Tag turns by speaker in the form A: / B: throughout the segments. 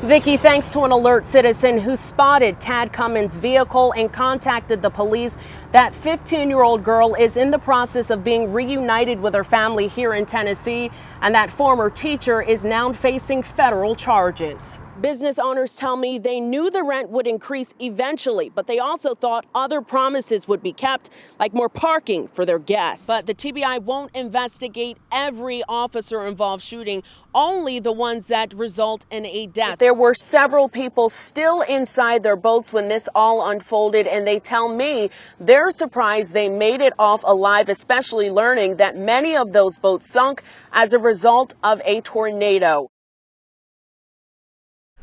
A: Vicki, thanks to an alert citizen who spotted Tad Cummins' vehicle and contacted the police, that 15-year-old girl is in the process of being reunited with her family here in Tennessee, and that former teacher is now facing federal charges. Business owners tell me they knew the rent would increase eventually, but they also thought other promises would be kept, like more parking for their guests. But the TBI won't investigate every officer-involved shooting, only the ones that result in a death. There were several people still inside their boats when this all unfolded, and they tell me they're surprised they made it off alive, especially learning that many of those boats sunk as a result of a tornado.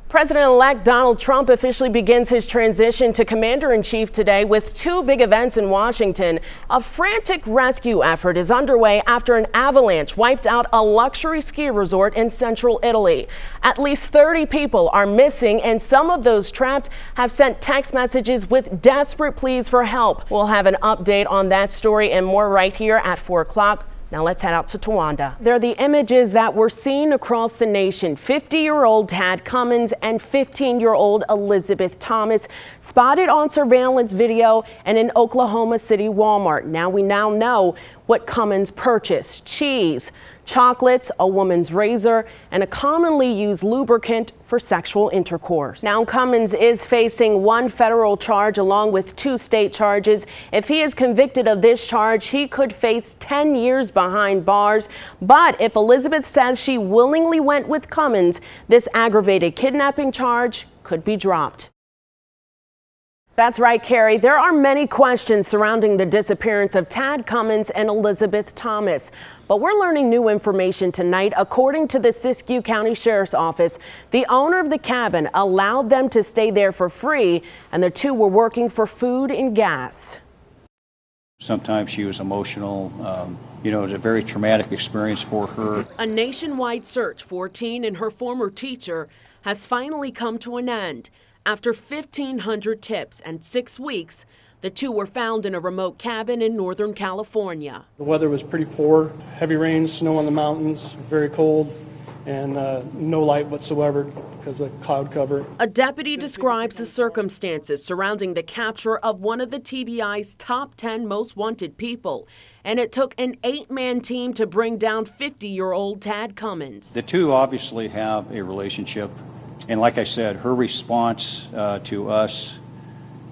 A: President-elect Donald Trump officially begins his transition to commander-in-chief today with two big events in Washington. A frantic rescue effort is underway after an avalanche wiped out a luxury ski resort in central Italy. At least 30 people are missing, and some of those trapped have sent text messages with desperate pleas for help. We'll have an update on that story and more right here at 4 o'clock. Now let's head out to Towanda. They're the images that were seen across the nation. 50-year-old Tad Cummins and 15-year-old Elizabeth Thomas spotted on surveillance video in an Oklahoma City Walmart. Now we know what Cummins purchased: cheese, chocolates, a woman's razor, and a commonly used lubricant for sexual intercourse. Now Cummins is facing one federal charge along with 2 state charges. If he is convicted of this charge, he could face 10 years behind bars. But if Elizabeth says she willingly went with Cummins, this aggravated kidnapping charge could be dropped. That's right, Carrie. There are many questions surrounding the disappearance of Tad Cummins and Elizabeth Thomas. But we're learning new information tonight. According to the Siskiyou County Sheriff's Office, the owner of the cabin allowed them to stay there for free, and the two were working for food and gas.
B: Sometimes she was emotional. It was a very traumatic experience for her.
A: A nationwide search for Teen and her former teacher has finally come to an end. After 1,500 tips and 6 weeks, the two were found in a remote cabin in Northern California.
C: The weather was pretty poor, heavy rain, snow on the mountains, very cold, and no light whatsoever because of cloud cover.
A: A deputy describes the circumstances surrounding the capture of one of the TBI's top 10 most wanted people, and it took an 8-man team to bring down 50-year-old Tad Cummins.
B: The two obviously have a relationship. And like I said, her response to us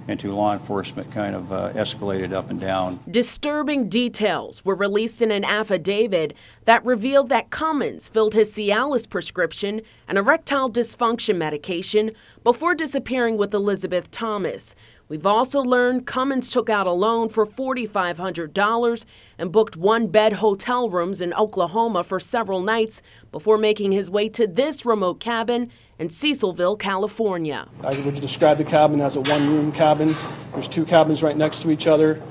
B: and to law enforcement kind of escalated up and down.
A: Disturbing details were released in an affidavit that revealed that Cummins filled his Cialis prescription and erectile dysfunction medication before disappearing with Elizabeth Thomas. We've also learned Cummins took out a loan for $4,500 and booked 1-bed hotel rooms in Oklahoma for several nights before making his way to this remote cabin in Cecilville, California.
C: I would describe the cabin as a 1-room cabin. There's 2 cabins right next to each other,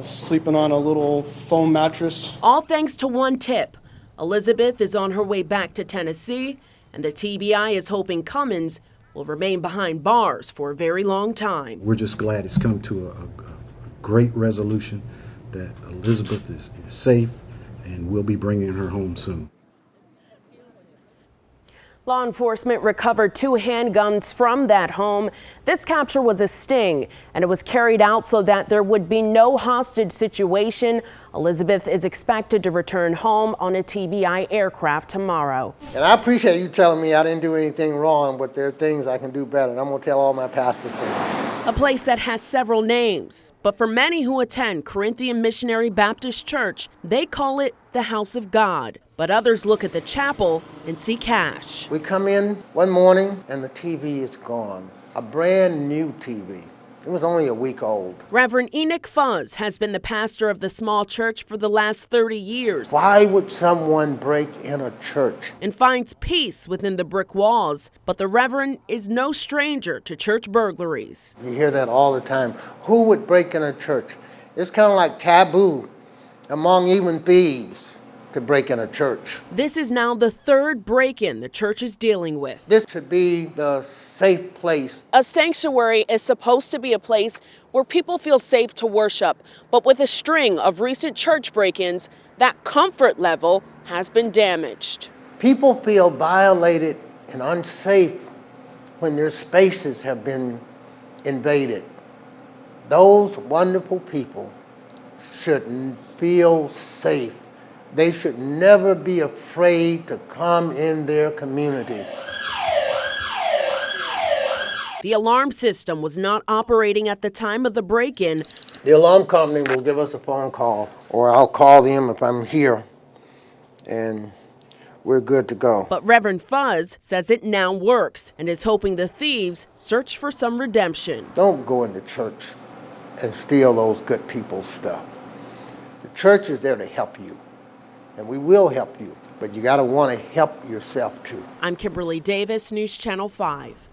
C: sleeping on a little foam mattress.
A: All thanks to one tip. Elizabeth is on her way back to Tennessee, and the TBI is hoping Cummins will remain behind bars for a very long time.
D: We're just glad it's come to a great resolution, that Elizabeth is safe, and we'll be bringing her home soon.
A: Law enforcement recovered 2 handguns from that home. This capture was a sting, and it was carried out so that there would be no hostage situation. Elizabeth is expected to return home on a TBI aircraft tomorrow.
E: And I appreciate you telling me I didn't do anything wrong, but there are things I can do better, and I'm going to tell all my pastors things.
A: A place that has several names, but for many who attend Corinthian Missionary Baptist Church, they call it the House of God. But others look at the chapel and see cash.
E: We come in one morning and the TV is gone. A brand new TV. It was only a week old.
A: Reverend Enoch Fuzz has been the pastor of the small church for the last 30 years.
E: Why would someone break in a church?
A: And finds peace within the brick walls. But the Reverend is no stranger to church burglaries.
E: You hear that all the time. Who would break in a church? It's kind of like taboo among even thieves to break in a church.
A: This is now the 3rd break-in the church is dealing with.
E: This should be the safe place.
A: A sanctuary is supposed to be a place where people feel safe to worship, but with a string of recent church break-ins, that comfort level has been damaged.
E: People feel violated and unsafe when their spaces have been invaded. Those wonderful people should feel safe. They should never be afraid to come in their community.
A: The alarm system was not operating at the time of the break-in.
E: The alarm company will give us a phone call, or I'll call them if I'm here, and we're good to go.
A: But Reverend Fuzz says it now works and is hoping the thieves search for some redemption.
E: Don't go into church and steal those good people's stuff. The church is there to help you, and we will help you, but you got to want to help yourself too.
A: I'm Kimberly Davis, News Channel 5.